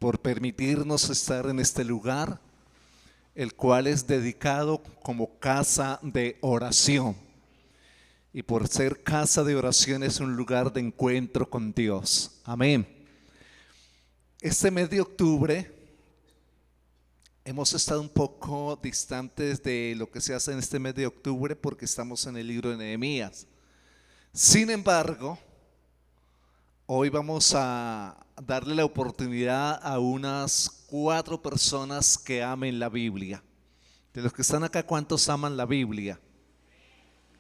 por permitirnos estar en este lugar, el cual es dedicado como casa de oración. Y por ser casa de oración es un lugar de encuentro con Dios. Amén. Este mes de octubre hemos estado un poco distantes de lo que se hace en este mes de octubre porque estamos en el libro de Nehemías. Sin embargo, hoy vamos a darle la oportunidad a unas 4 personas que amen la Biblia. De los que están acá, ¿cuántos aman la Biblia?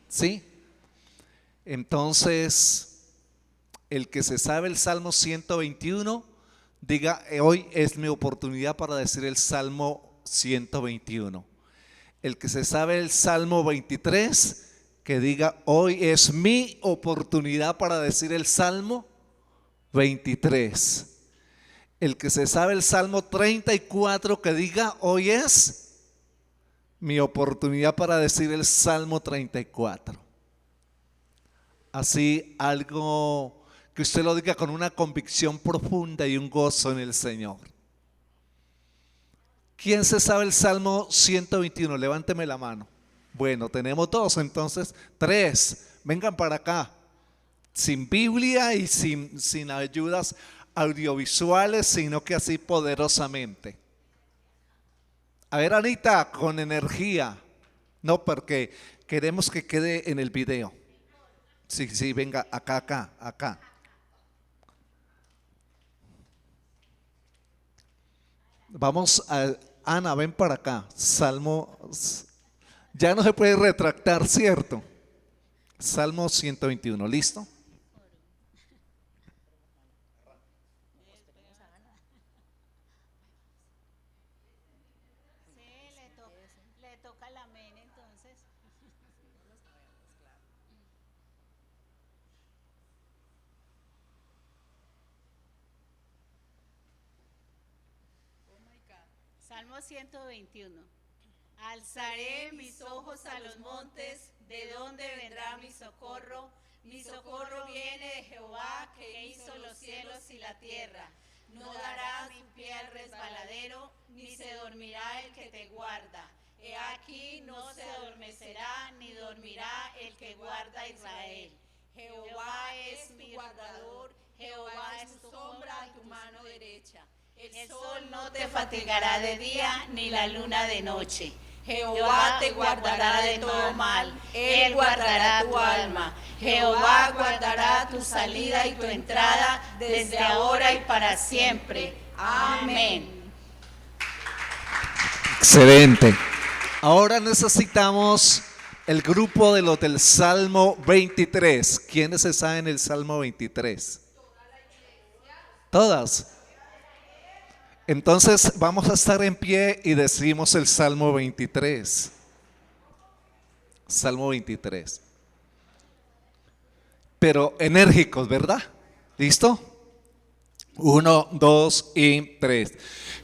¿Sí? Entonces, el que se sabe el Salmo 121, diga: hoy es mi oportunidad para decir el Salmo 121. El que se sabe el Salmo 23, que diga: hoy es mi oportunidad para decir el Salmo 23. El que se sabe el Salmo 34, que diga: hoy es mi oportunidad para decir el Salmo 34. Así, algo que usted lo diga con una convicción profunda y un gozo en el Señor. ¿Quién se sabe el Salmo 121? Levánteme la mano. Bueno, tenemos 2, entonces 3. Vengan para acá. Sin Biblia y sin ayudas audiovisuales, sino que así poderosamente. A ver, Anita, con energía. No, porque queremos que quede en el video. Sí, venga, acá. Vamos a, Ana, ven para acá. Salmo, ya no se puede retractar, ¿cierto? Salmo 121, ¿listo? Le toca la amén entonces. Salmo 121. Alzaré mis ojos a los montes, ¿de dónde vendrá mi socorro? Mi socorro viene de Jehová, que hizo los cielos y la tierra. No dará mi pie al resbaladero, ni se dormirá el que te guarda. He aquí no se adormecerá, ni dormirá el que guarda a Israel. Jehová es mi guardador, Jehová es tu sombra a tu mano derecha. El sol no te fatigará de día, ni la luna de noche. Jehová te guardará de todo mal, Él guardará tu alma. Jehová guardará tu salida y tu entrada desde ahora y para siempre. Amén. Excelente. Ahora necesitamos el grupo de los del Salmo 23. ¿Quiénes se saben el Salmo 23? Todas. Entonces vamos a estar en pie y decimos el Salmo 23. Salmo 23. Pero enérgicos, ¿verdad? ¿Listo? 1, 2 y 3.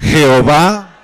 Jehová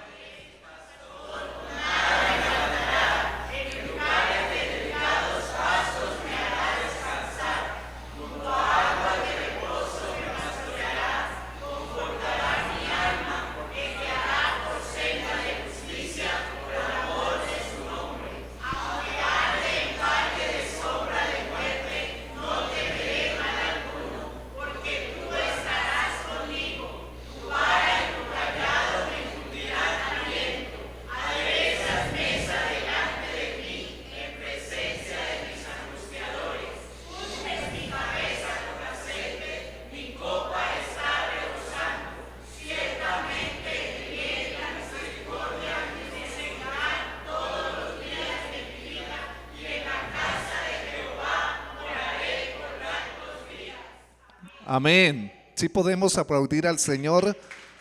amén. Sí podemos aplaudir al Señor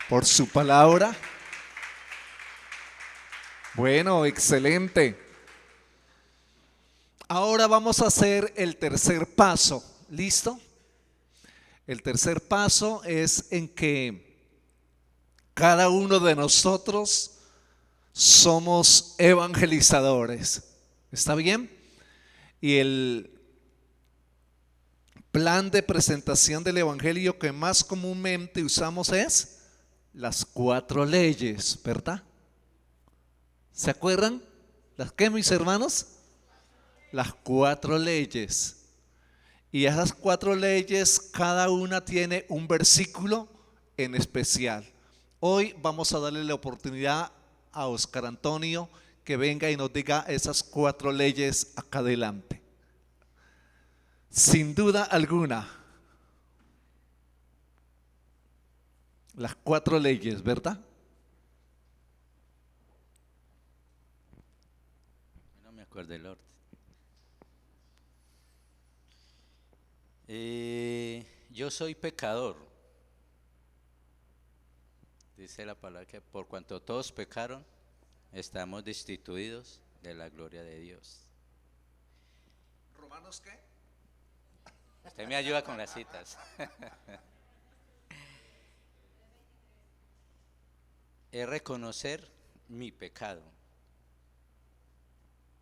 por su palabra. Bueno, excelente. Ahora vamos a hacer el tercer paso. ¿Listo? El tercer paso es en que cada uno de nosotros somos evangelizadores. ¿Está bien? Y el plan de presentación del evangelio que más comúnmente usamos es las 4 leyes, ¿verdad? ¿Se acuerdan? ¿Las qué, mis hermanos? Las 4 leyes. Y esas 4 leyes, cada una tiene un versículo en especial. Hoy vamos a darle la oportunidad a Oscar Antonio que venga y nos diga esas 4 leyes acá adelante. Sin duda alguna, las 4 leyes, ¿verdad? No me acuerdo el orden. Yo soy pecador. Dice la palabra que por cuanto todos pecaron, estamos destituidos de la gloria de Dios. ¿Romanos qué? Usted me ayuda con las citas. Es reconocer mi pecado.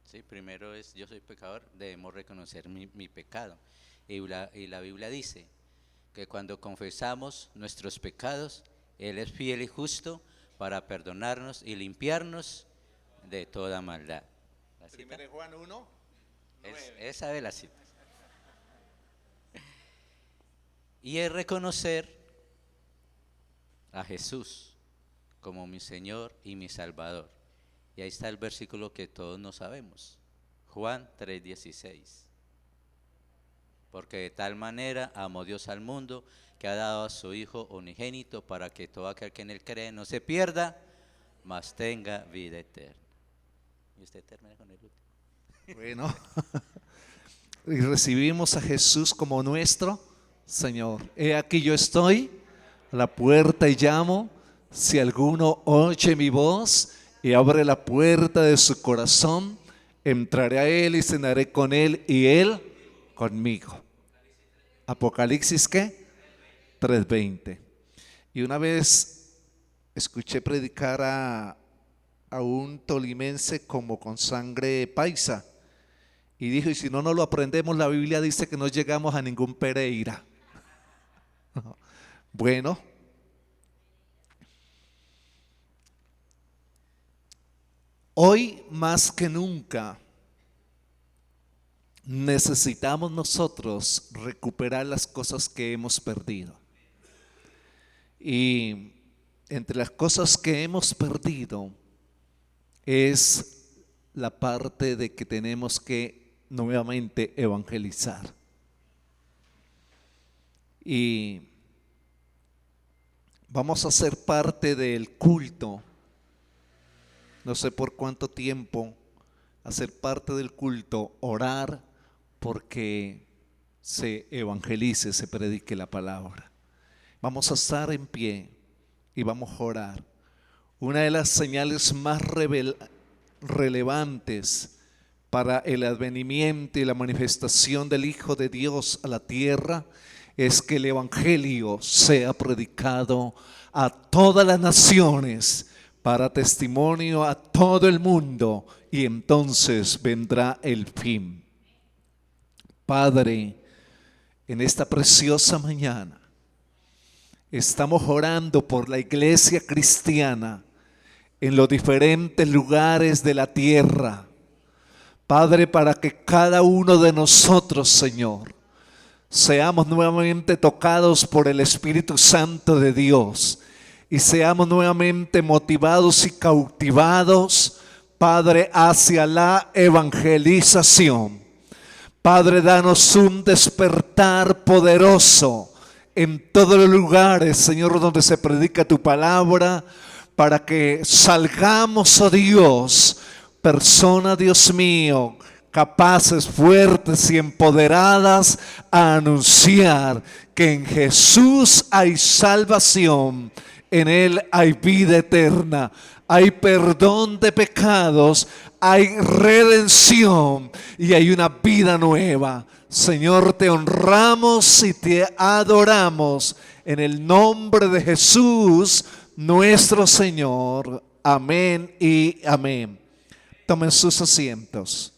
Sí, primero es yo soy pecador, debemos reconocer mi pecado. Y la Biblia dice que cuando confesamos nuestros pecados, Él es fiel y justo para perdonarnos y limpiarnos de toda maldad. ¿La cita? Primero Juan 1, 9. Esa de la cita. Y es reconocer a Jesús como mi Señor y mi Salvador. Y ahí está el versículo que todos no sabemos. Juan 3:16. Porque de tal manera amó Dios al mundo que ha dado a su Hijo unigénito para que todo aquel que en Él cree no se pierda, mas tenga vida eterna. Y usted termina con el último. Bueno, y recibimos a Jesús como nuestro Señor. He aquí yo estoy a la puerta y llamo. Si alguno oye mi voz y abre la puerta de su corazón, entraré a él y cenaré con él y él conmigo. Apocalipsis ¿qué? 3:20. Y una vez escuché predicar a un tolimense como con sangre paisa y dijo, y si no nos lo aprendemos, la Biblia dice que no llegamos a ningún Pereira. Bueno, hoy más que nunca necesitamos nosotros recuperar las cosas que hemos perdido. Y entre las cosas que hemos perdido es la parte de que tenemos que nuevamente evangelizar. Y vamos a ser parte del culto, no sé por cuánto tiempo, hacer parte del culto, orar porque se evangelice, se predique la palabra. Vamos a estar en pie y vamos a orar. Una de las señales más relevantes para el advenimiento y la manifestación del Hijo de Dios a la tierra es que el evangelio sea predicado a todas las naciones para testimonio a todo el mundo, y entonces vendrá el fin. Padre, en esta preciosa mañana estamos orando por la iglesia cristiana en los diferentes lugares de la tierra. Padre, para que cada uno de nosotros, Señor, seamos nuevamente tocados por el Espíritu Santo de Dios y seamos nuevamente motivados y cautivados, Padre, hacia la evangelización. Padre, danos un despertar poderoso en todos los lugares, Señor, donde se predica tu palabra, para que salgamos, oh Dios, personas, Dios mío, capaces, fuertes y empoderadas a anunciar que en Jesús hay salvación, en Él hay vida eterna, hay perdón de pecados, hay redención y hay una vida nueva. Señor, te honramos y te adoramos en el nombre de Jesús, nuestro Señor. Amén y amén. Tomen sus asientos.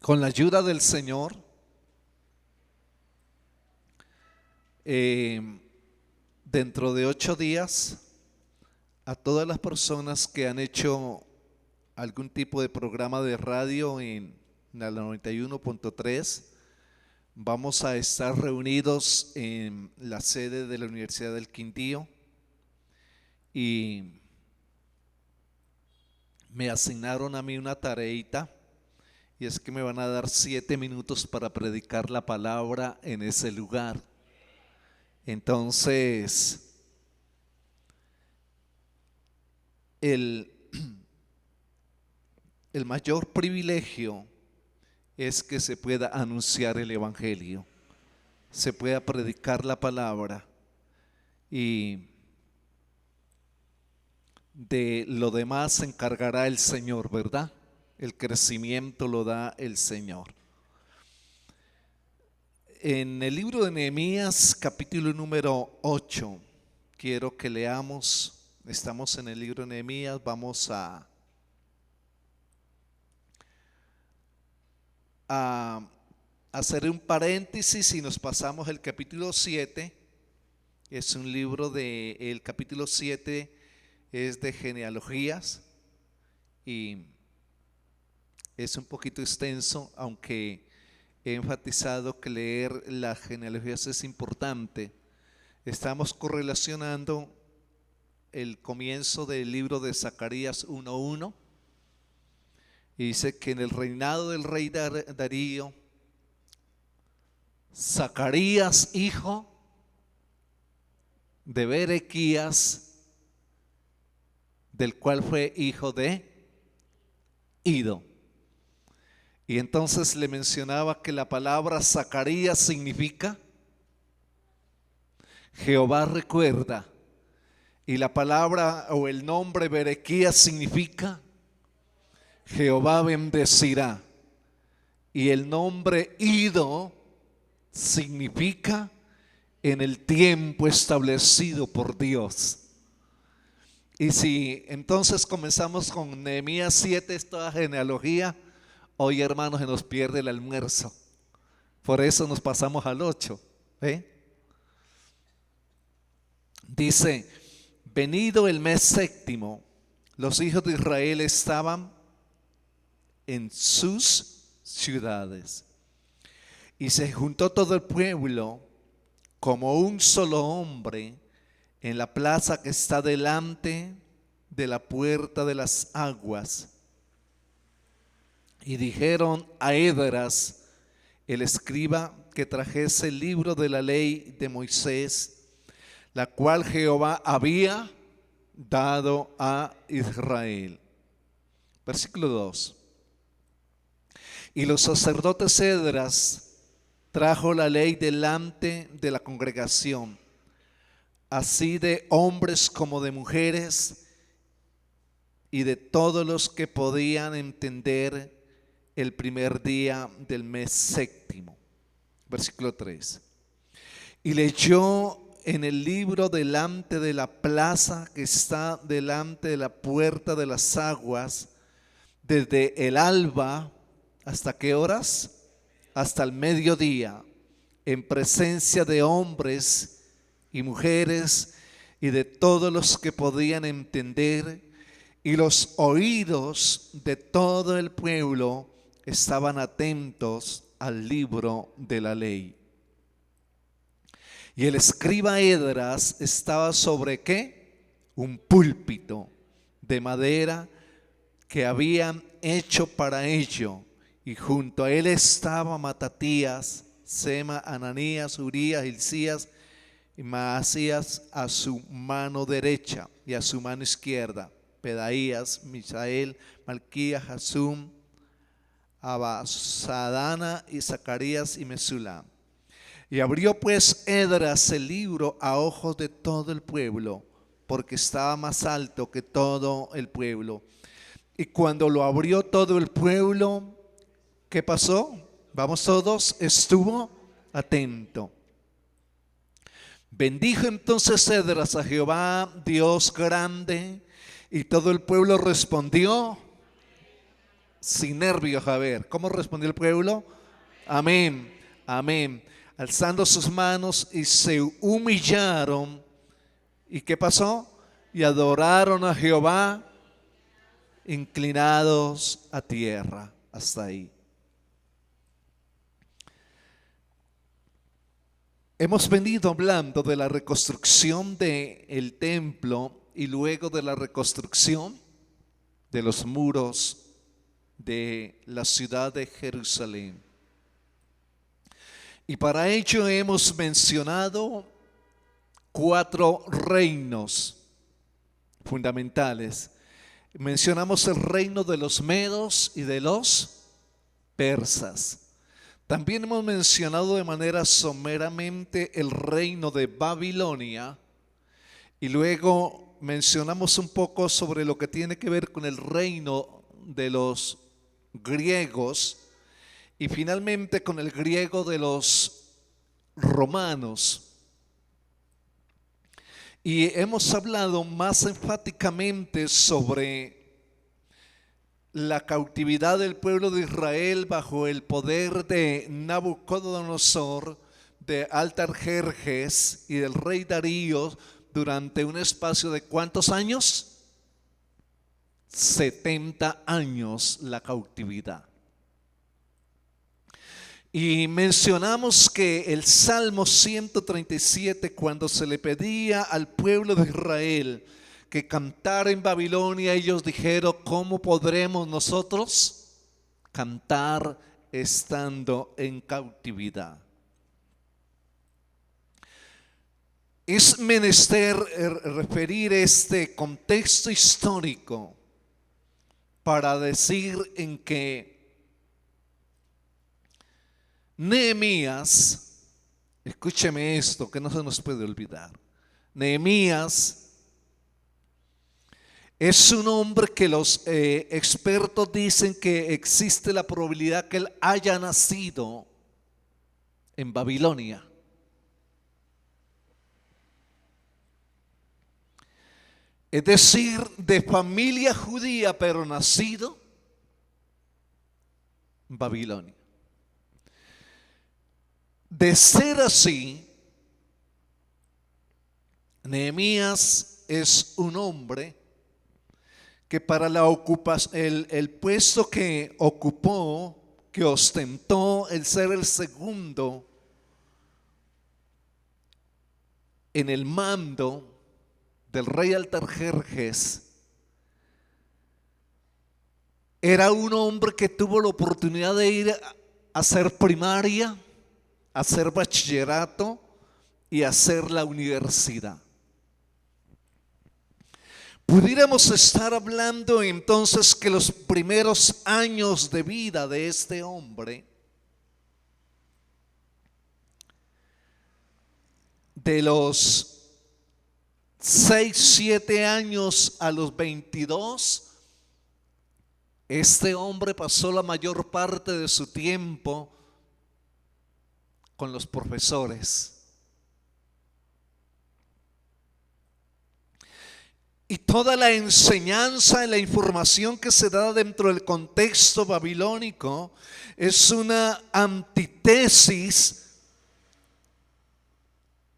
Con la ayuda del Señor, dentro de 8 días, a todas las personas que han hecho algún tipo de programa de radio en la 91.3, vamos a estar reunidos en la sede de la Universidad del Quindío y me asignaron a mí una tareita, y es que me van a dar 7 minutos para predicar la palabra en ese lugar. Entonces, el mayor privilegio es que se pueda anunciar el evangelio, se pueda predicar la palabra, y de lo demás se encargará el Señor, ¿verdad? El crecimiento lo da el Señor. En el libro de Nehemías, capítulo número 8, quiero que leamos. Estamos en el libro de Nehemías, vamos a hacer un paréntesis y nos pasamos el capítulo 7. Es un libro el capítulo 7 es de genealogías y es un poquito extenso, aunque he enfatizado que leer las genealogías es importante. Estamos correlacionando el comienzo del libro de Zacarías 1:1. Y dice que en el reinado del rey Darío, Zacarías, hijo de Berequías, del cual fue hijo de Ido. Y entonces le mencionaba que la palabra Zacarías significa Jehová recuerda, y la palabra o el nombre Berequías significa Jehová bendecirá, y el nombre Ido significa en el tiempo establecido por Dios. Y si entonces comenzamos con Nehemías 7, esta genealogía, hoy, hermanos, se nos pierde el almuerzo. Por eso nos pasamos al 8. Dice: venido el mes séptimo, los hijos de Israel estaban en sus ciudades. Y se juntó todo el pueblo como un solo hombre en la plaza que está delante de la puerta de las aguas. Y dijeron a Esdras, el escriba, que trajese el libro de la ley de Moisés, la cual Jehová había dado a Israel. Versículo 2. Y los sacerdotes Esdras trajo la ley delante de la congregación, así de hombres como de mujeres, y de todos los que podían entender, el primer día del mes séptimo. Versículo 3. Y leyó en el libro delante de la plaza que está delante de la puerta de las aguas, desde el alba, ¿hasta qué horas? Hasta el mediodía, en presencia de hombres y mujeres y de todos los que podían entender, y los oídos de todo el pueblo estaban atentos al libro de la ley. Y el escriba Esdras estaba sobre ¿qué? Un púlpito de madera que habían hecho para ello, y junto a él estaba Matatías, Sema, Ananías, Urías, Hilcías y Maasías a su mano derecha, y a su mano izquierda Pedaías, Misael, Malquías, Hasum, Abasadana y Zacarías y Mesulam. Y abrió pues Esdras el libro a ojos de todo el pueblo, porque estaba más alto que todo el pueblo. Y cuando lo abrió todo el pueblo, ¿qué pasó? Vamos todos, estuvo atento. Bendijo entonces Esdras a Jehová, Dios grande, y todo el pueblo respondió sin nervios. A ver, ¿cómo respondió el pueblo? Amén, amén. alzando sus manos y se humillaron. ¿Y qué pasó? Y adoraron a Jehová inclinados a tierra. Hasta ahí. Hemos venido hablando de la reconstrucción del templo y luego de la reconstrucción de los muros de la ciudad de Jerusalén. Y para ello hemos mencionado 4 reinos fundamentales. Mencionamos el reino de los medos y de los persas. También hemos mencionado de manera someramente el reino de Babilonia y luego mencionamos un poco sobre lo que tiene que ver con el reino de los griegos y finalmente con el griego de los romanos. Y hemos hablado más enfáticamente sobre la cautividad del pueblo de Israel bajo el poder de Nabucodonosor, de Artajerjes y del rey Darío durante un espacio de ¿cuántos años? 70 años la cautividad. Y mencionamos que el Salmo 137, cuando se le pedía al pueblo de Israel que cantara en Babilonia, ellos dijeron: ¿cómo podremos nosotros cantar estando en cautividad? Es menester referir este contexto histórico para decir en que Nehemías, escúcheme esto que no se nos puede olvidar, Nehemías es un hombre que los expertos dicen que existe la probabilidad que él haya nacido en Babilonia. Es decir, de familia judía, pero nacido en Babilonia. De ser así, Nehemías es un hombre que para la ocupación, el puesto que ocupó, que ostentó el ser el segundo en el mando del rey Artajerjes, era un hombre que tuvo la oportunidad de ir a hacer primaria, a hacer bachillerato y a hacer la universidad. Pudiéramos estar hablando entonces que los primeros años de vida de este hombre, de los 6, 7 años a los 22, este hombre pasó la mayor parte de su tiempo con los profesores. Y toda la enseñanza y la información que se da dentro del contexto babilónico es una antítesis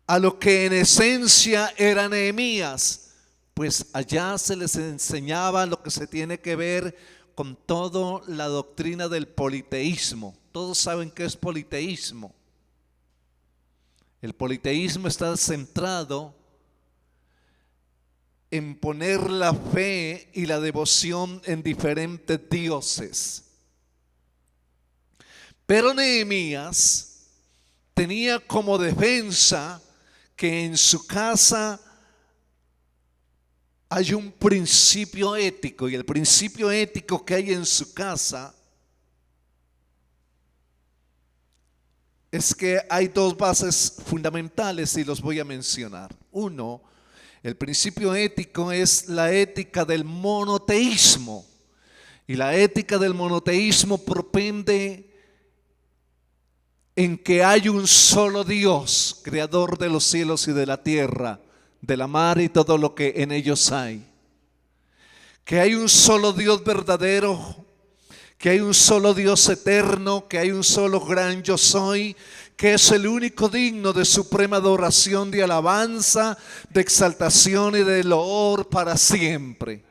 a lo que en esencia era Nehemías, pues allá se les enseñaba lo que se tiene que ver con toda la doctrina del politeísmo. Todos saben qué es politeísmo. El politeísmo está centrado en poner la fe y la devoción en diferentes dioses. Pero Nehemías tenía como defensa que en su casa hay un principio ético, y el principio ético que hay en su casa es que hay 2 bases fundamentales y los voy a mencionar. Uno, el principio ético es la ética del monoteísmo, y la ética del monoteísmo propende en que hay un solo Dios, creador de los cielos y de la tierra, de la mar y todo lo que en ellos hay. Que hay un solo Dios verdadero, que hay un solo Dios eterno, que hay un solo gran yo soy, que es el único digno de suprema adoración, de alabanza, de exaltación y de loor para siempre.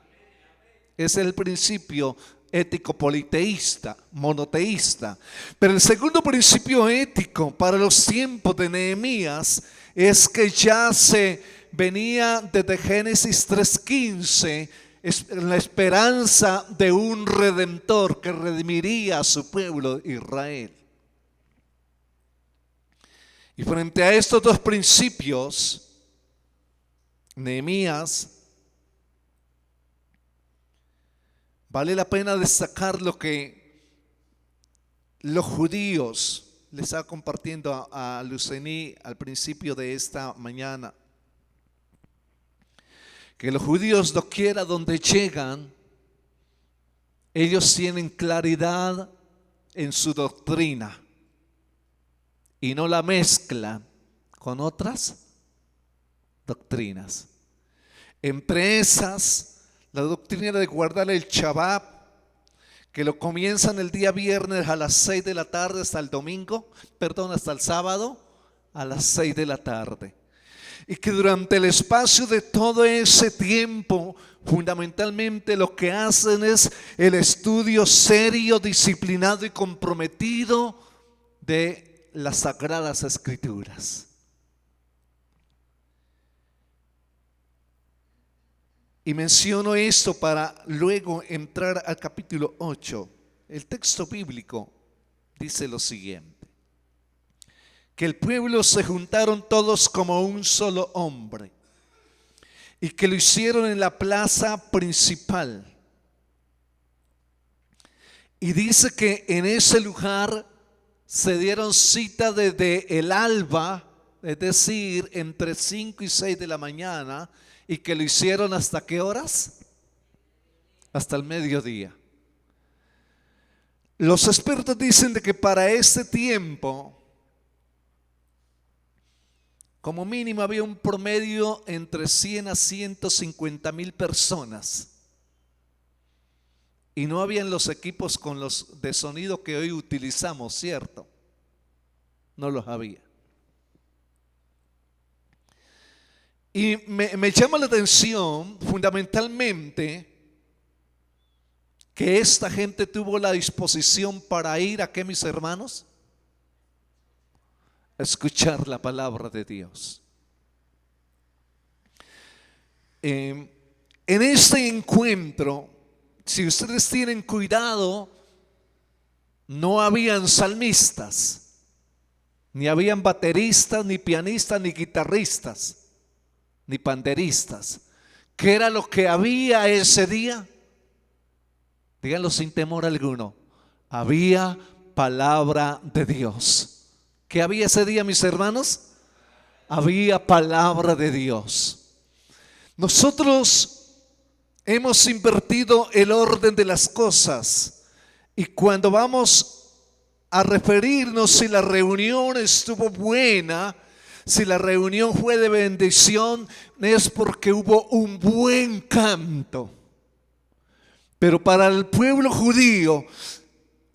Es el principio ético politeísta, monoteísta. Pero el segundo principio ético para los tiempos de Nehemías es que ya se venía desde Génesis 3:15 la esperanza de un redentor que redimiría a su pueblo Israel. Y frente a estos dos principios, Nehemías, vale la pena destacar lo que los judíos, les estaba compartiendo a Lucení al principio de esta mañana, que los judíos doquiera donde llegan, ellos tienen claridad en su doctrina y no la mezclan con otras doctrinas. Entre esas, la doctrina de guardar el Shabbat, que lo comienzan el día viernes a las 6 de la tarde hasta el domingo, hasta el sábado a las 6 de la tarde. Y que durante el espacio de todo ese tiempo, fundamentalmente lo que hacen es el estudio serio, disciplinado y comprometido de las Sagradas Escrituras. Y menciono esto para luego entrar al capítulo 8. El texto bíblico dice lo siguiente: que el pueblo se juntaron todos como un solo hombre y que lo hicieron en la plaza principal. Y dice que en ese lugar se dieron cita desde el alba, es decir, entre 5 y 6 de la mañana, y que lo hicieron ¿hasta qué horas? Hasta el mediodía. Los expertos dicen de que para este tiempo, como mínimo había un promedio entre 100 a 150,000 personas. Y no habían los equipos con los de sonido que hoy utilizamos, ¿cierto? No los había. Y me llama la atención fundamentalmente que esta gente tuvo la disposición para ir ¿a qué, mis hermanos? A escuchar la palabra de Dios. En este encuentro, si ustedes tienen cuidado, no habían salmistas, ni habían bateristas, ni pianistas, ni guitarristas, ni panderistas. ¿Qué era lo que había ese día? Díganlo sin temor alguno. Había palabra de Dios. ¿Qué había ese día, mis hermanos? Había palabra de Dios. Nosotros hemos invertido el orden de las cosas y cuando vamos a referirnos si la reunión estuvo buena, si la reunión fue de bendición, es porque hubo un buen canto. Pero para el pueblo judío,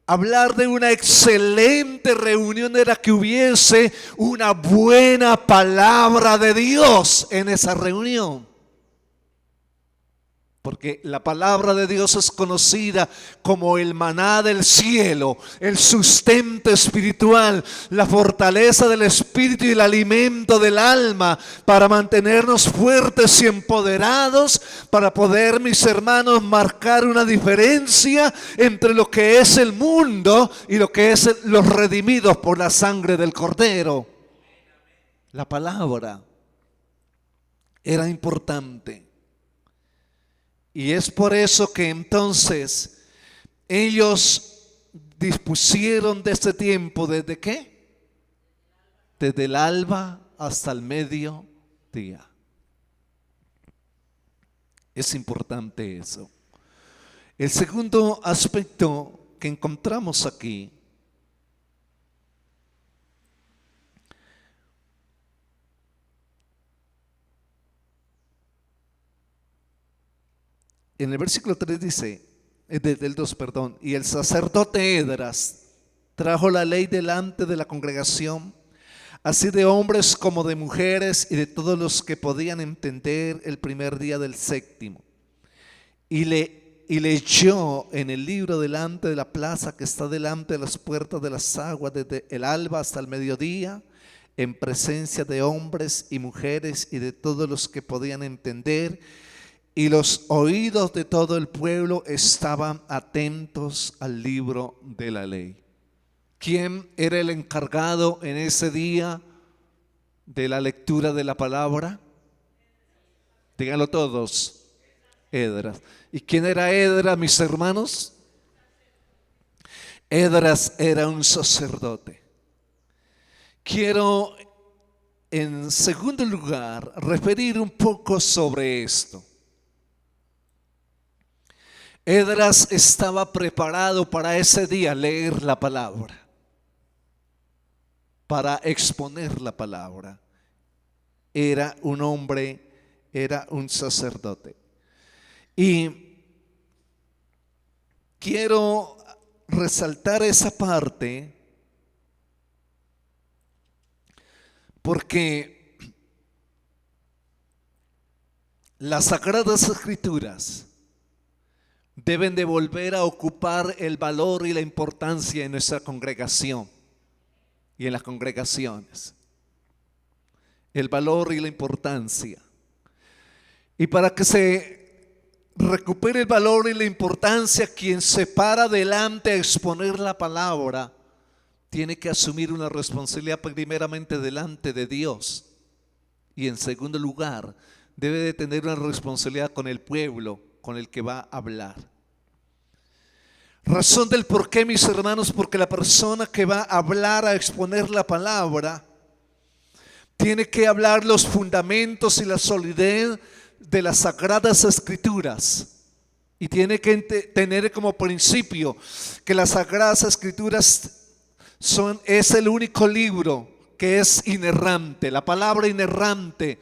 hablar de una excelente reunión era que hubiese una buena palabra de Dios en esa reunión. Porque la palabra de Dios es conocida como el maná del cielo, el sustento espiritual, la fortaleza del espíritu y el alimento del alma para mantenernos fuertes y empoderados, para poder, mis hermanos, marcar una diferencia entre lo que es el mundo y lo que es los redimidos por la sangre del Cordero. La palabra era importante. Y es por eso que entonces ellos dispusieron de este tiempo, ¿desde qué? Desde el alba hasta el mediodía. Es importante eso. El segundo aspecto que encontramos aquí en el versículo 3 dice: desde el 2, perdón. Y el sacerdote Esdras trajo la ley delante de la congregación, así de hombres como de mujeres y de todos los que podían entender, el primer día del 7º. Y leyó en el libro delante de la plaza que está delante de las puertas de las aguas, desde el alba hasta el mediodía, en presencia de hombres y mujeres y de todos los que podían entender. Y los oídos de todo el pueblo estaban atentos al libro de la ley. ¿Quién era el encargado en ese día de la lectura de la palabra? Díganlo todos. Esdras. ¿Y quién era Esdras, mis hermanos? Esdras era un sacerdote. Quiero, en segundo lugar, referir un poco sobre esto. Esdras estaba preparado para ese día leer la palabra, para exponer la palabra. Era un hombre, era un sacerdote. Y quiero resaltar esa parte porque las Sagradas Escrituras deben de volver a ocupar el valor y la importancia en nuestra congregación y en las congregaciones. El valor y la importancia. Y para que se recupere el valor y la importancia, quien se para delante a exponer la palabra tiene que asumir una responsabilidad primeramente delante de Dios, y en segundo lugar debe de tener una responsabilidad con el pueblo con el que va a hablar. Razón del por qué, mis hermanos, porque la persona que va a hablar, a exponer la palabra, tiene que hablar los fundamentos y la solidez de las Sagradas Escrituras, y tiene que tener como principio que las Sagradas Escrituras es el único libro que es inerrante. La palabra inerrante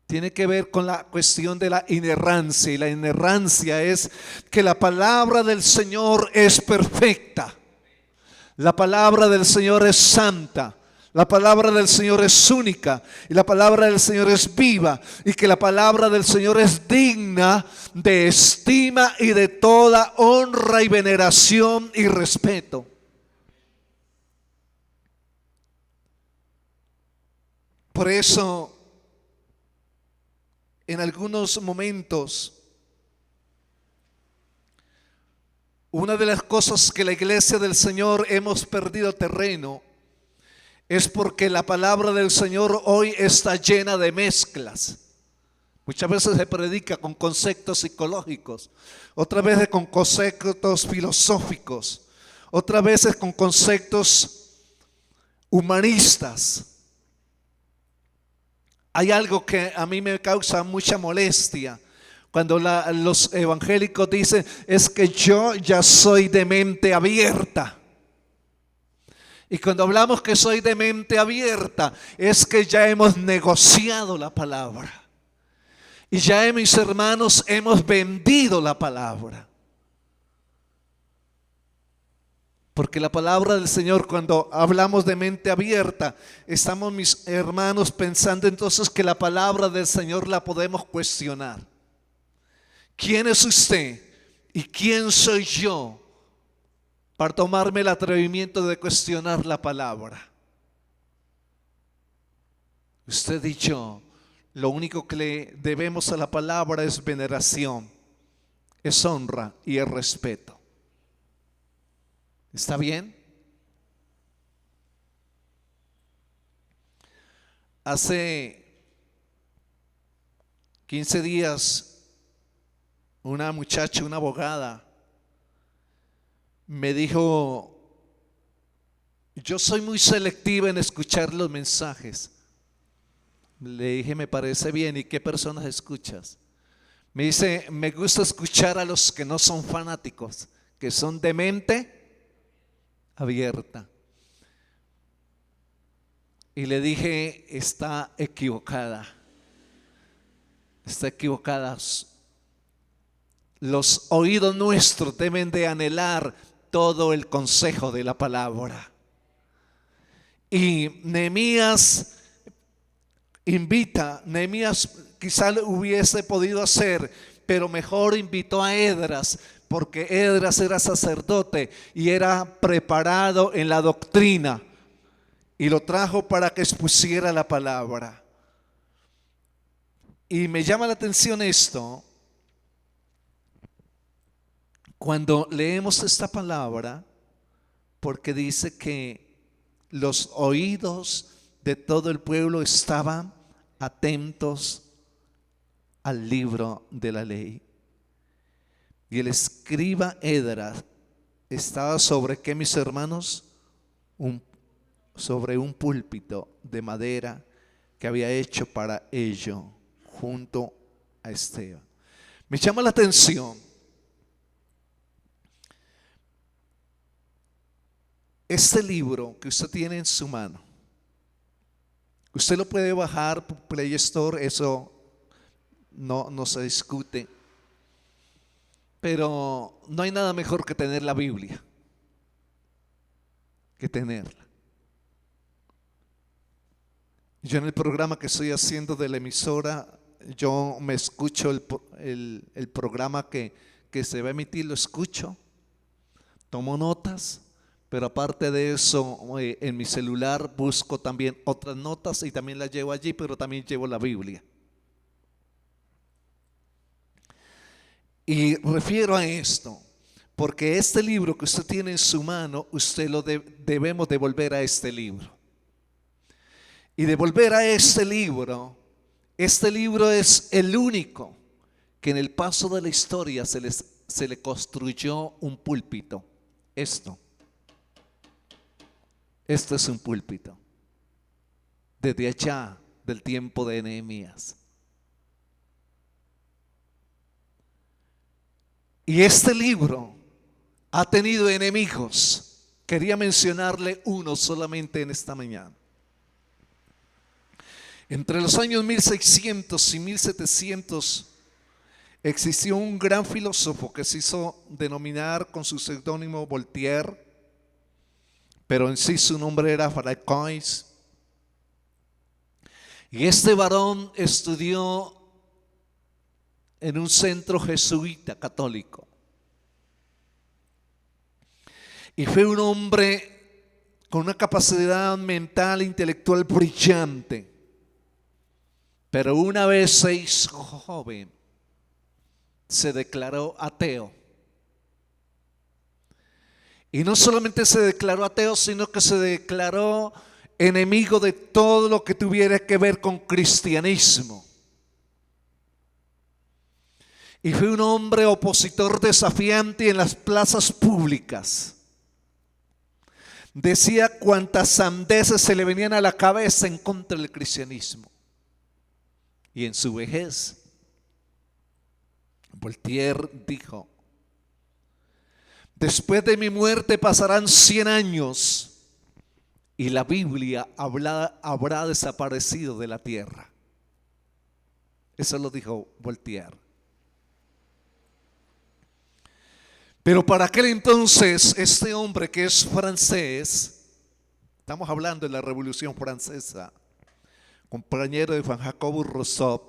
tiene que ver con la cuestión de la inerrancia, y la inerrancia es que la palabra del Señor es perfecta, la palabra del Señor es santa, la palabra del Señor es única, y la palabra del Señor es viva, y que la palabra del Señor es digna de estima y de toda honra y veneración y respeto. Por eso, en algunos momentos, una de las cosas que la iglesia del Señor hemos perdido terreno es porque la palabra del Señor hoy está llena de mezclas. Muchas veces se predica con conceptos psicológicos, otras veces con conceptos filosóficos, otras veces con conceptos humanistas. Hay algo que a mí me causa mucha molestia cuando los evangélicos dicen: es que yo ya soy de mente abierta. Y cuando hablamos que soy de mente abierta, es que ya hemos negociado la palabra. Y ya, mis hermanos, hemos vendido la palabra. Porque la palabra del Señor, cuando hablamos de mente abierta, estamos, mis hermanos, pensando entonces que la palabra del Señor la podemos cuestionar. ¿Quién es usted y quién soy yo para tomarme el atrevimiento de cuestionar la palabra? Usted y yo, lo único que le debemos a la palabra es veneración, es honra y es respeto. ¿Está bien? Hace 15 días, una muchacha, una abogada, me dijo: yo soy muy selectiva en escuchar los mensajes. Le dije: me parece bien. ¿Y qué personas escuchas? Me dice: me gusta escuchar a los que no son fanáticos, que son de mente abierta. Y le dije: está equivocada. Está equivocada. los oídos nuestros deben de anhelar todo el consejo de la palabra. Y Nehemías Nehemías quizá lo hubiese podido hacer, pero mejor invitó a Esdras, porque Esdras era sacerdote y era preparado en la doctrina, y lo trajo para que expusiera la palabra. Y me llama la atención esto, cuando leemos esta palabra, porque dice que los oídos de todo el pueblo estaban atentos al libro de la ley. Y el escriba Esdras estaba sobre ¿qué, mis hermanos? Sobre un púlpito de madera que había hecho para ello junto a Esteban. Me llama la atención este libro que usted tiene en su mano. Usted lo puede bajar por Play Store, eso no se discute. Pero no hay nada mejor que tener la Biblia, que tenerla. Yo en el programa que estoy haciendo de la emisora, yo me escucho el programa que se va a emitir, lo escucho, tomo notas. Pero aparte de eso, en mi celular busco también otras notas y también las llevo allí, pero también llevo la Biblia. Y refiero a esto, porque este libro que usted tiene en su mano, usted lo debemos devolver a este libro. Y devolver a este libro es el único que en el paso de la historia se le construyó un púlpito. Esto es un púlpito, desde allá del tiempo de Nehemías. Y este libro ha tenido enemigos. Quería mencionarle uno solamente en esta mañana. Entre los años 1600 y 1700 existió un gran filósofo que se hizo denominar con su seudónimo Voltaire, pero en sí su nombre era Faracois. Y este varón estudió en un centro jesuita católico. Y fue un hombre con una capacidad mental e intelectual brillante. Pero una vez se hizo joven, se declaró ateo. Y no solamente se declaró ateo, sino que se declaró enemigo de todo lo que tuviera que ver con cristianismo. Y fue un hombre opositor desafiante en las plazas públicas. Decía cuantas sandeces se le venían a la cabeza en contra del cristianismo. Y en su vejez, Voltaire dijo: después de mi muerte pasarán 100 años y la Biblia habrá desaparecido de la tierra. Eso lo dijo Voltaire. Pero para aquel entonces, este hombre que es francés, estamos hablando de la Revolución Francesa, compañero de Juan Jacobo Rousseau,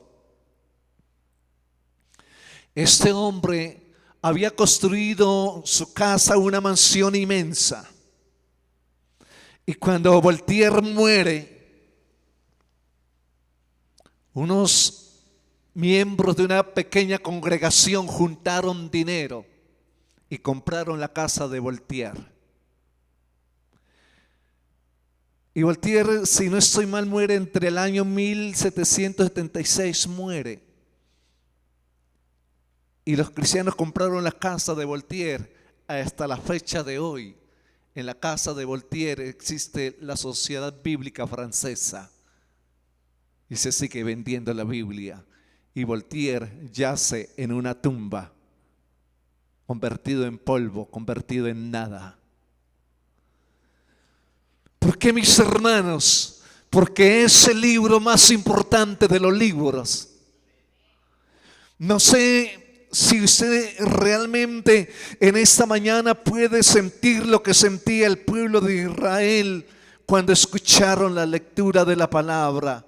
este hombre había construido su casa, una mansión inmensa. Y cuando Voltaire muere, unos miembros de una pequeña congregación juntaron dinero y compraron la casa de Voltaire. Y Voltaire, si no estoy mal, muere entre el año 1776, muere. Y los cristianos compraron la casa de Voltaire. Hasta la fecha de hoy, en la casa de Voltaire existe la Sociedad Bíblica Francesa. Y se sigue vendiendo la Biblia. Y Voltaire yace en una tumba, convertido en polvo, convertido en nada. ¿Por qué, mis hermanos? Porque es el libro más importante de los libros. No sé si usted realmente en esta mañana puede sentir lo que sentía el pueblo de Israel cuando escucharon la lectura de la palabra.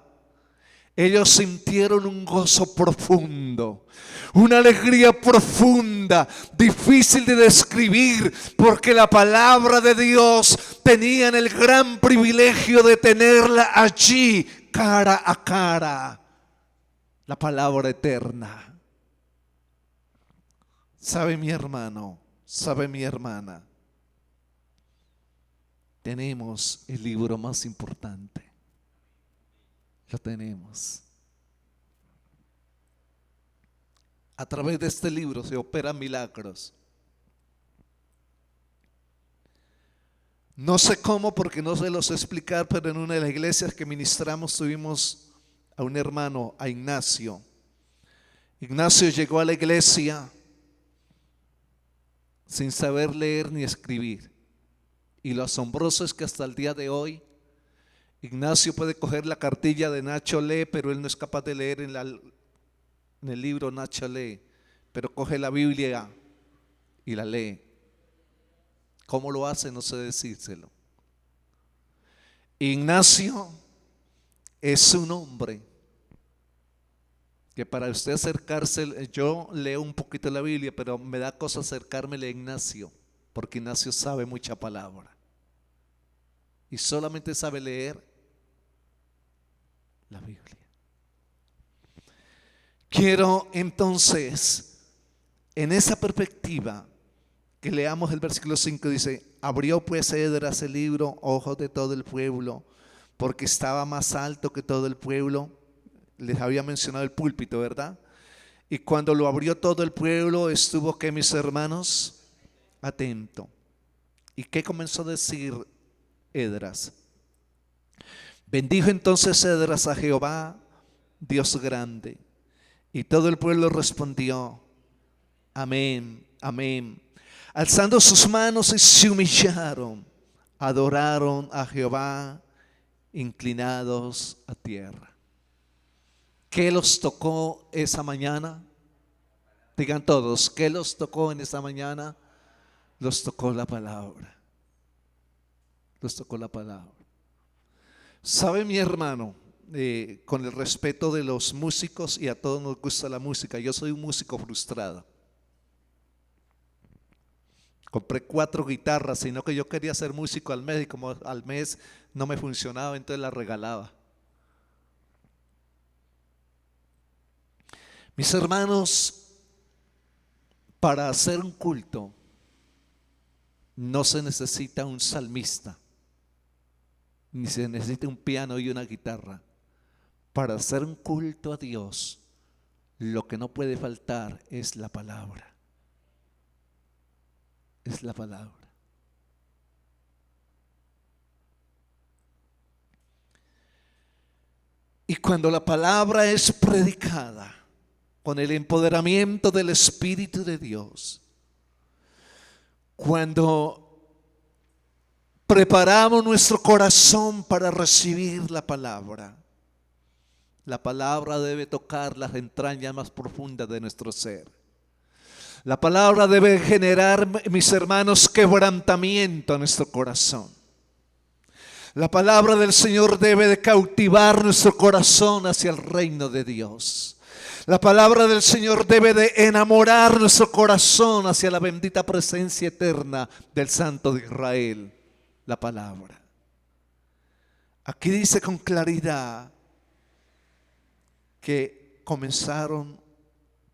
Ellos sintieron un gozo profundo, una alegría profunda, difícil de describir, porque la palabra de Dios tenían el gran privilegio de tenerla allí, cara a cara, la palabra eterna. ¿Sabe mi hermano? ¿Sabe mi hermana? Tenemos el libro más importante. Lo tenemos. A través de este libro se operan milagros. No sé cómo, porque no se los explicar, pero en una de las iglesias que ministramos tuvimos a un hermano, a Ignacio. Ignacio llegó a la iglesia sin saber leer ni escribir. Y lo asombroso es que hasta el día de hoy Ignacio puede coger la cartilla de Nacho Lee, pero él no es capaz de leer en el libro Nacho Lee, pero coge la Biblia y la lee. ¿Cómo lo hace? No sé decírselo. Ignacio es un hombre que para usted acercarse, yo leo un poquito la Biblia, pero me da cosa acercármele a Ignacio, porque Ignacio sabe mucha palabra y solamente sabe leer la Biblia. Quiero entonces, en esa perspectiva, que leamos el versículo 5, dice: abrió pues Esdras el libro, ojos de todo el pueblo, porque estaba más alto que todo el pueblo. Les había mencionado el púlpito, ¿verdad? Y cuando lo abrió todo el pueblo, estuvo, ¿qué, mis hermanos? Atento. ¿Y qué comenzó a decir Esdras? Bendijo entonces Esdras a Jehová, Dios grande. Y todo el pueblo respondió: amén, amén. Alzando sus manos y se humillaron, adoraron a Jehová, inclinados a tierra. ¿Qué los tocó esa mañana? Digan todos, ¿qué los tocó en esa mañana? Los tocó la palabra. Los tocó la palabra. ¿Sabe mi hermano? Con el respeto de los músicos, y a todos nos gusta la música, yo soy un músico frustrado. Compré 4 guitarras, sino que yo quería ser músico al mes, y como al mes no me funcionaba, entonces las regalaba. Mis hermanos, para hacer un culto no se necesita un salmista, ni se necesita un piano y una guitarra. Para hacer un culto a Dios, lo que no puede faltar es la palabra. Es la palabra. Y cuando la palabra es predicada con el empoderamiento del Espíritu de Dios, cuando preparamos nuestro corazón para recibir la palabra debe tocar las entrañas más profundas de nuestro ser. La palabra debe generar, mis hermanos, quebrantamiento en nuestro corazón. La palabra del Señor debe de cautivar nuestro corazón hacia el reino de Dios. La palabra del Señor debe de enamorar nuestro corazón hacia la bendita presencia eterna del Santo de Israel. La palabra. Aquí dice con claridad que comenzaron,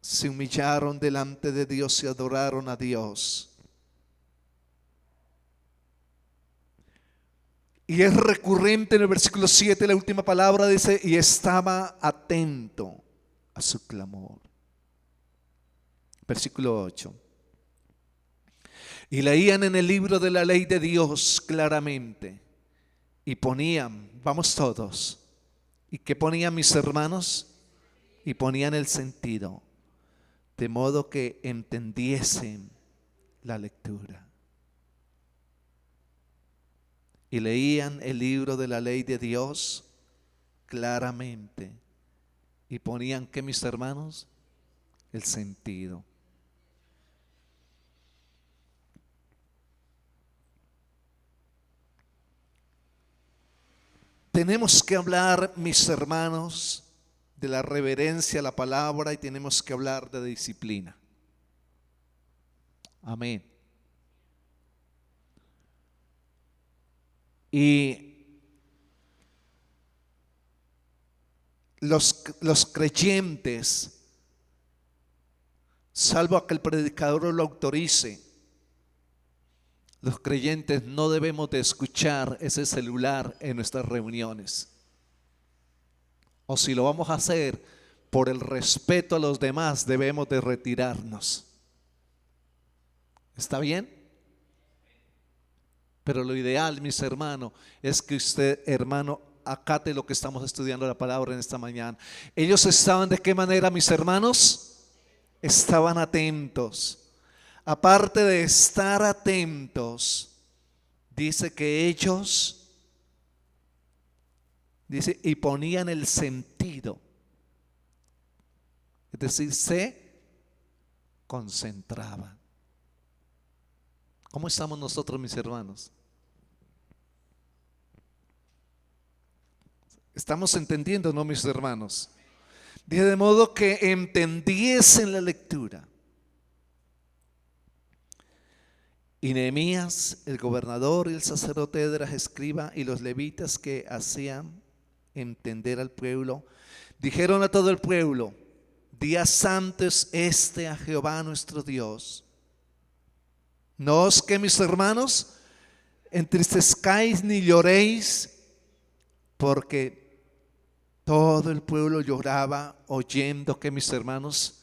se humillaron delante de Dios y adoraron a Dios. Y es recurrente en el versículo 7, la última palabra dice: y estaba atento a su clamor. Versículo 8. Y leían en el libro de la ley de Dios claramente, y ponían, vamos todos, ¿y qué ponían, mis hermanos? Y ponían el sentido, de modo que entendiesen la lectura. Y leían el libro de la ley de Dios claramente, y ponían, ¿qué, mis hermanos? El sentido. tenemos que hablar, mis hermanos, de la reverencia a la palabra y tenemos que hablar de disciplina. Amén. Y los creyentes, salvo a que el predicador lo autorice, los creyentes no debemos de escuchar ese celular en nuestras reuniones. O si lo vamos a hacer por el respeto a los demás, debemos de retirarnos. ¿Está bien? Pero lo ideal, mis hermanos, es que usted, hermano, acate lo que estamos estudiando la palabra en esta mañana. Ellos estaban, ¿de qué manera, mis hermanos? Estaban atentos. Aparte de estar atentos, dice que ellos, dice, y ponían el sentido. Es decir, se concentraban. ¿Cómo estamos nosotros, mis hermanos? ¿Estamos entendiendo, no, mis hermanos? Dice, de modo que entendiesen la lectura. Y Nehemías, el gobernador, y el sacerdote Esdras, escriba, y los levitas que hacían entender al pueblo, dijeron a todo el pueblo: día santo es este a Jehová nuestro Dios. No os que, mis hermanos, entristezcáis ni lloréis, porque todo el pueblo lloraba oyendo, que, mis hermanos,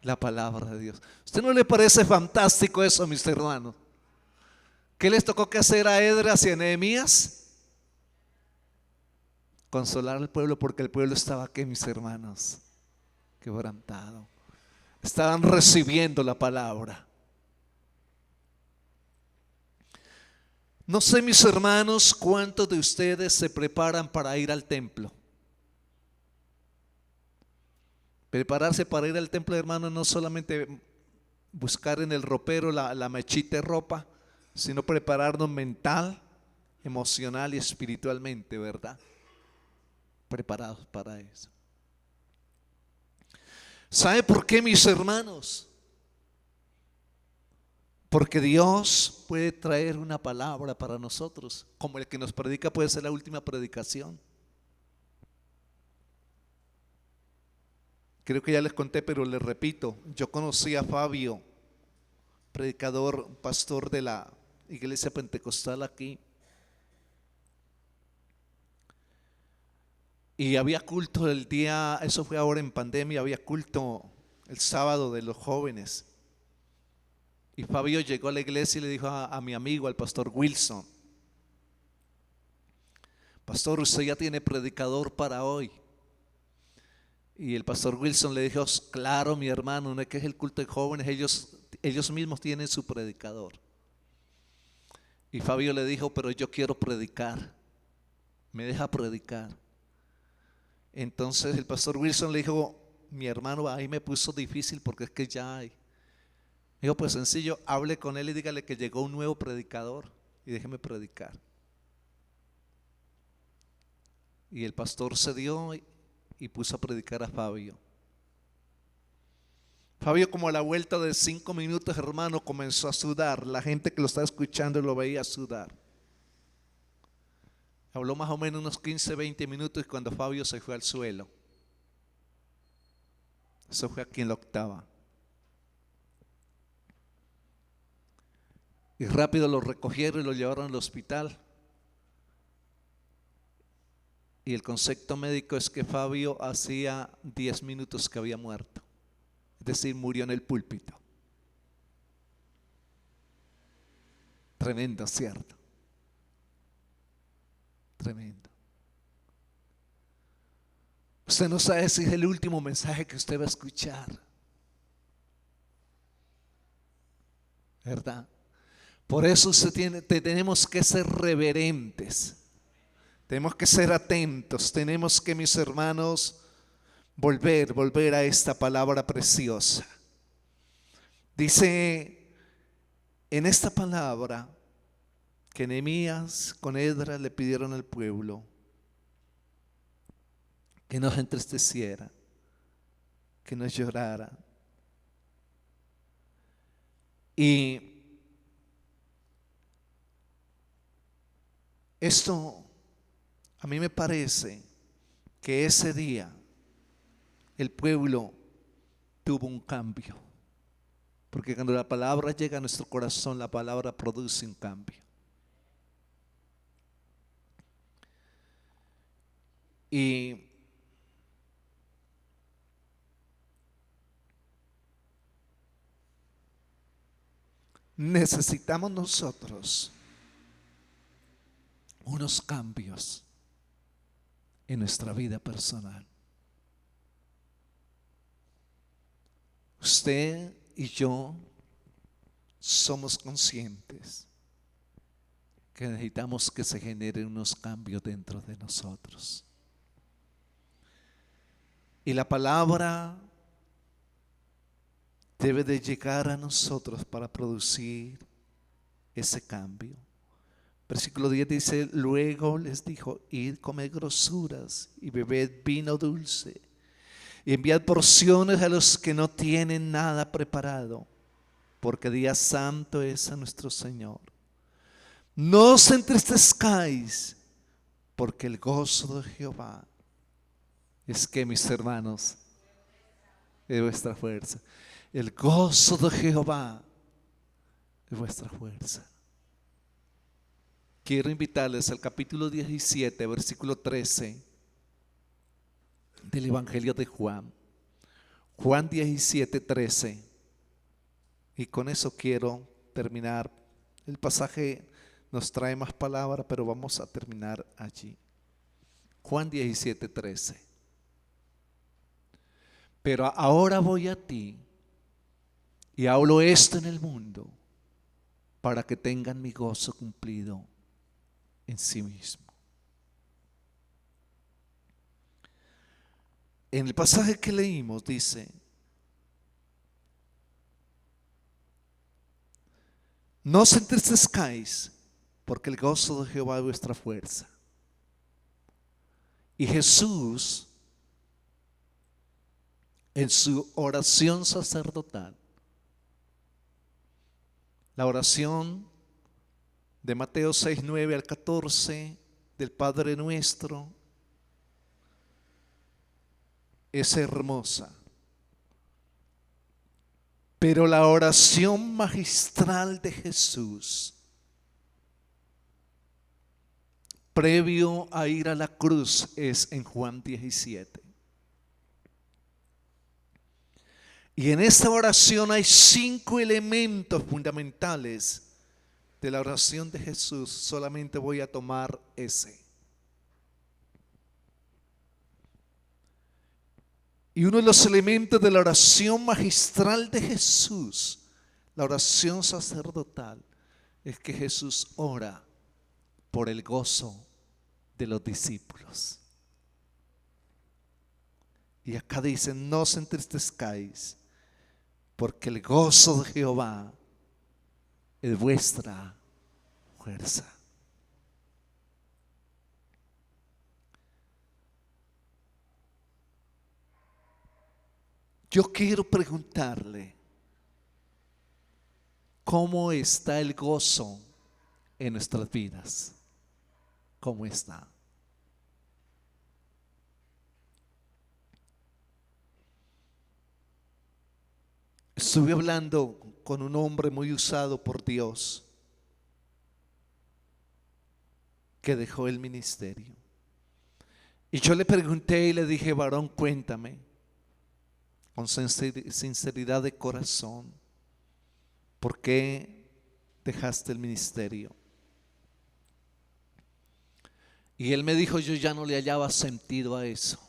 la palabra de Dios. ¿Usted no le parece fantástico eso, mis hermanos? ¿Qué les tocó que hacer a Esdras y a Nehemías? Consolar al pueblo, porque el pueblo estaba, ¿qué, mis hermanos? Quebrantado. Estaban recibiendo la palabra. No sé, mis hermanos, cuántos de ustedes se preparan para ir al templo. Prepararse para ir al templo, hermano, no solamente buscar en el ropero la mechita de ropa, sino prepararnos mental, emocional y espiritualmente, ¿verdad? Preparados para eso. ¿Sabe por qué, mis hermanos? Porque Dios puede traer una palabra para nosotros, como el que nos predica puede ser la última predicación. Creo que ya les conté, pero les repito, yo conocí a Fabio, predicador, pastor de la iglesia pentecostal aquí. Y había culto el día, eso fue ahora en pandemia, había culto el sábado de los jóvenes. Y Fabio llegó a la iglesia y le dijo a mi amigo, al pastor Wilson: pastor, usted ya tiene predicador para hoy. Y el pastor Wilson le dijo: claro, mi hermano, no es que es el culto de jóvenes, ellos mismos tienen su predicador. Y Fabio le dijo: pero yo quiero predicar, ¿me deja predicar? Entonces el pastor Wilson le dijo: mi hermano, ahí me puso difícil porque es que ya hay. Dijo: pues sencillo, hable con él y dígale que llegó un nuevo predicador y déjeme predicar. Y el pastor se dio y puso a predicar a Fabio. Fabio, como a la vuelta de 5 minutos, hermano, comenzó a sudar. La gente que lo estaba escuchando lo veía sudar. Habló más o menos unos 15, 20 minutos y cuando Fabio se fue al suelo. Eso fue aquí en la octava. Y rápido lo recogieron y lo llevaron al hospital. Y el concepto médico es que Fabio hacía 10 minutos que había muerto. Es decir, murió en el púlpito. Tremendo, ¿cierto? Tremendo. Usted no sabe si es el último mensaje que usted va a escuchar, ¿verdad? Por eso tenemos que ser reverentes. Tenemos que ser atentos, tenemos que, mis hermanos, volver a esta palabra preciosa. Dice en esta palabra que Nehemías con Esdras le pidieron al pueblo que nos entristeciera, que nos llorara. Y esto a mí me parece que ese día el pueblo tuvo un cambio, porque cuando la palabra llega a nuestro corazón, la palabra produce un cambio. Y necesitamos nosotros unos cambios en nuestra vida personal. Usted y yo somos conscientes que necesitamos que se generen unos cambios dentro de nosotros. Y la palabra debe de llegar a nosotros para producir ese cambio. Versículo 10 dice: luego les dijo: id, comed grosuras y bebed vino dulce, y enviad porciones a los que no tienen nada preparado, porque día santo es a nuestro Señor. No os entristezcáis, porque el gozo de Jehová es que, mis hermanos, es vuestra fuerza. El gozo de Jehová es vuestra fuerza. Quiero invitarles al capítulo 17, versículo 13 del Evangelio de Juan. Juan 17, 13. Y con eso quiero terminar. El pasaje nos trae más palabras, pero vamos a terminar allí. Juan 17, 13. Pero ahora voy a ti y hablo esto en el mundo para que tengan mi gozo cumplido en sí mismo. En el pasaje que leímos dice: no os entristezcáis, porque el gozo de Jehová es vuestra fuerza. Y Jesús, en su oración sacerdotal, la oración de Mateo 6, 9 al 14 del Padre Nuestro, es hermosa. Pero la oración magistral de Jesús, previo a ir a la cruz, es en Juan 17. Y en esta oración hay 5 elementos fundamentales de la oración de Jesús. Solamente voy a tomar ese. Y uno de los elementos de la oración magistral de Jesús, la oración sacerdotal, es que Jesús ora por el gozo de los discípulos. Y acá dice: no os entristezcáis, porque el gozo de Jehová es vuestra fuerza. Yo quiero preguntarle: ¿cómo está el gozo en nuestras vidas? ¿Cómo está? Estuve hablando con un hombre muy usado por Dios que dejó el ministerio. Y yo le pregunté y le dije: varón, cuéntame con sinceridad de corazón, ¿por qué dejaste el ministerio? Y él me dijo: yo ya no le hallaba sentido a eso.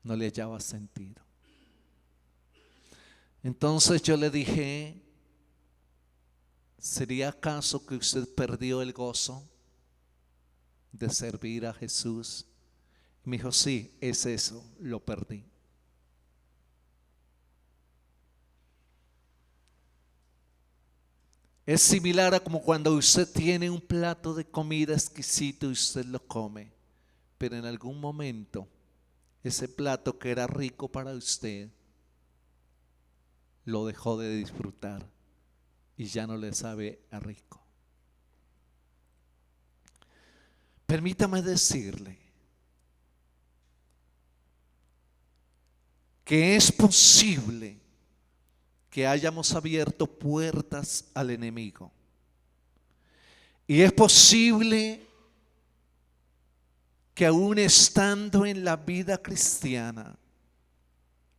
No le hallaba sentido. Entonces yo le dije: ¿sería acaso que usted perdió el gozo de servir a Jesús? Y me dijo: sí, es eso, lo perdí. Es similar a como cuando usted tiene un plato de comida exquisito y usted lo come, pero en algún momento ese plato que era rico para usted lo dejó de disfrutar y ya no le sabe a rico. Permítame decirle que es posible que hayamos abierto puertas al enemigo. Y es posible que aún estando en la vida cristiana,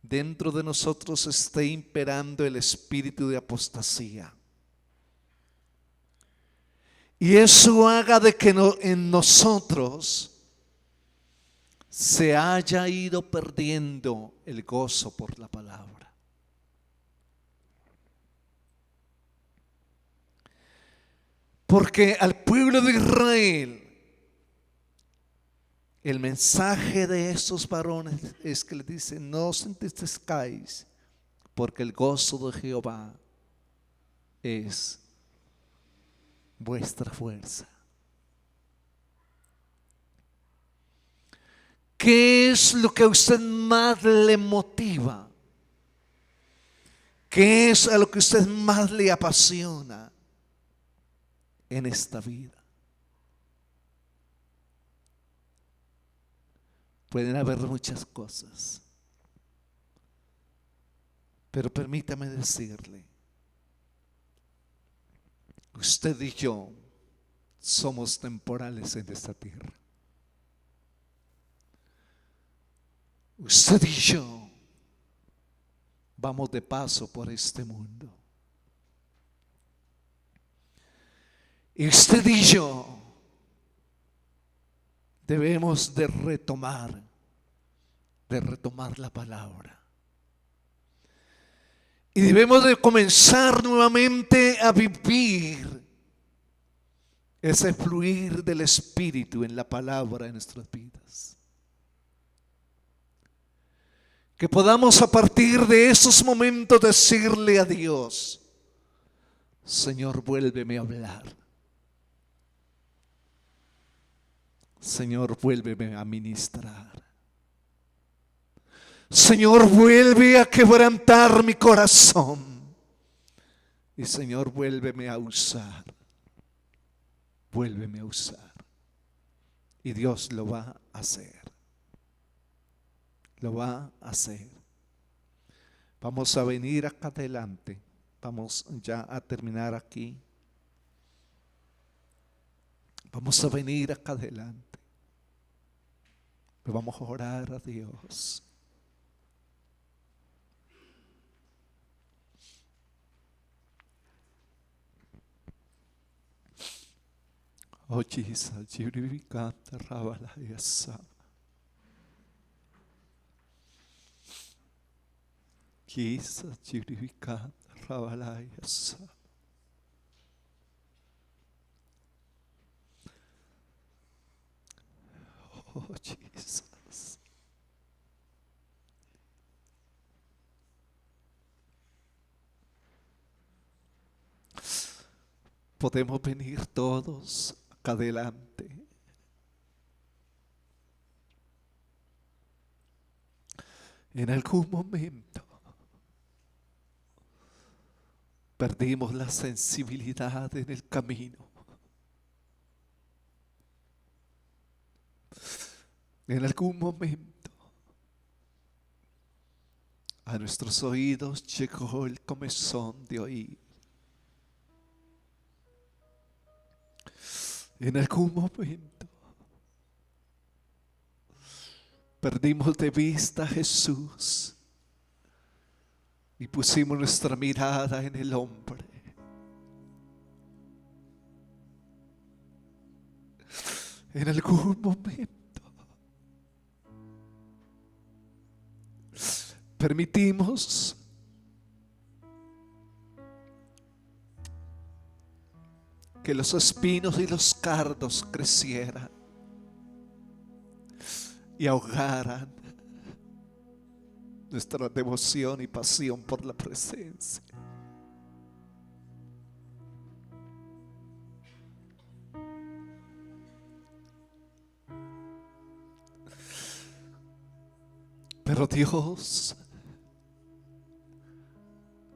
dentro de nosotros esté imperando el espíritu de apostasía. Y eso haga de que en nosotros se haya ido perdiendo el gozo por la palabra. Porque al pueblo de Israel, el mensaje de estos varones es que le dicen: no os entristezcáis, porque el gozo de Jehová es vuestra fuerza. ¿Qué es lo que a usted más le motiva? ¿Qué es a lo que a usted más le apasiona en esta vida? Pueden haber muchas cosas, pero permítame decirle, usted y yo somos temporales en esta tierra. Usted y yo vamos de paso por este mundo. Y usted y yo debemos de retomar la palabra. Y debemos de comenzar nuevamente a vivir ese fluir del Espíritu en la palabra en nuestras vidas. Que podamos a partir de esos momentos decirle a Dios: Señor, vuélveme a hablar. Señor, vuélveme a ministrar. Señor, vuelve a quebrantar mi corazón. Y Señor, vuélveme a usar. Vuélveme a usar. Y Dios lo va a hacer. Lo va a hacer. Vamos a venir acá adelante. Vamos ya a terminar aquí. Vamos a venir acá adelante. Vamos a orar a Dios. Oh Jesus, Yurivikanta Rabalaya Sama. Jesus, Yurivikanta Rabalaya Sama. Oh Jesus. Podemos venir todos acá adelante. En algún momento perdimos la sensibilidad en el camino. En algún momento a nuestros oídos llegó el comezón de oír. En algún momento perdimos de vista a Jesús y pusimos nuestra mirada en el hombre. En algún momento permitimos que los espinos y los cardos crecieran y ahogaran nuestra devoción y pasión por la presencia. Pero Dios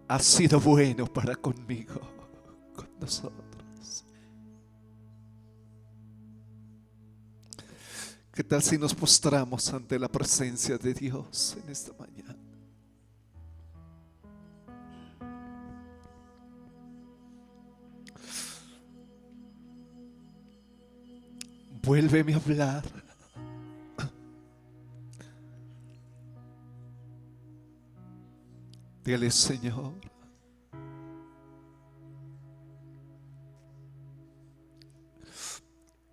ha sido bueno para conmigo, con nosotros. ¿Qué tal si nos postramos ante la presencia de Dios en esta mañana? Vuélveme a hablar. Dile, Señor,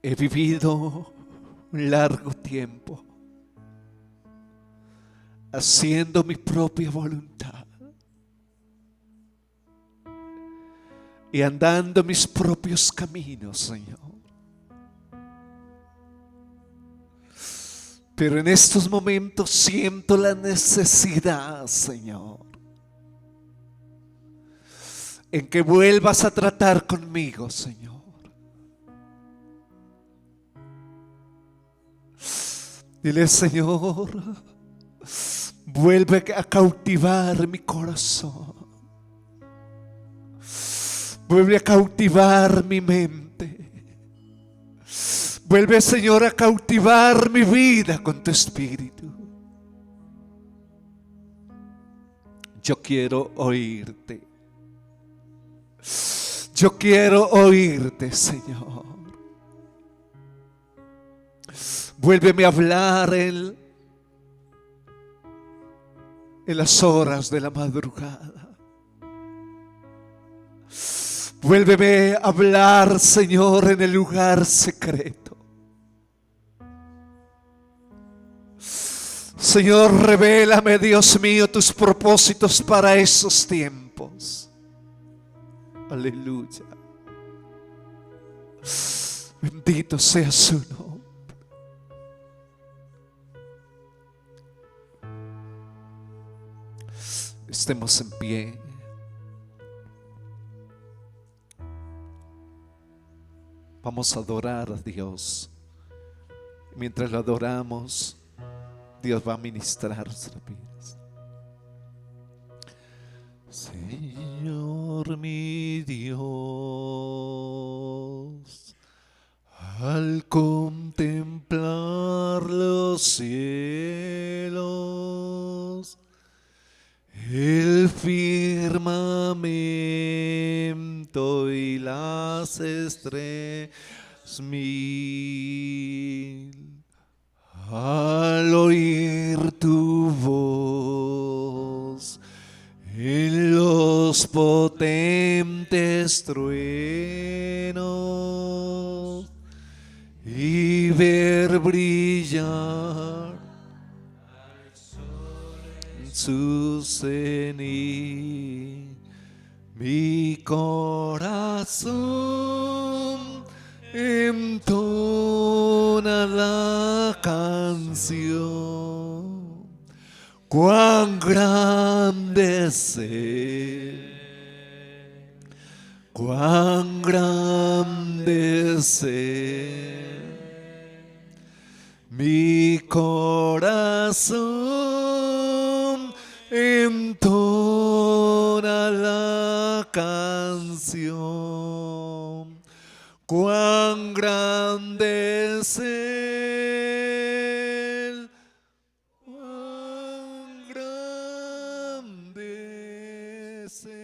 he vivido un largo tiempo haciendo mi propia voluntad y andando mis propios caminos, Señor. Pero en estos momentos siento la necesidad, Señor, en que vuelvas a tratar conmigo, Señor. Dile, Señor, vuelve a cautivar mi corazón. Vuelve a cautivar mi mente. Vuelve, Señor, a cautivar mi vida con tu espíritu. Yo quiero oírte. Yo quiero oírte, Señor. Vuélveme a hablar en las horas de la madrugada. Vuélveme a hablar, Señor, en el lugar secreto. Señor, revélame, Dios mío, tus propósitos para esos tiempos. Aleluya. Bendito sea su nombre. Estemos en pie. Vamos a adorar a Dios. Mientras lo adoramos, Dios va a ministrar nuestras vidas. Señor mi Dios, al contemplar los cielos, el firmamento y las estrellas mil, al oír tu voz en los potentes truenos y ver brillar su cenit, mi corazón entona la canción. Cuán grande es Él, cuán grande es Él. Mi corazón entona la canción. Cuán grande es Él, cuán grande es Él.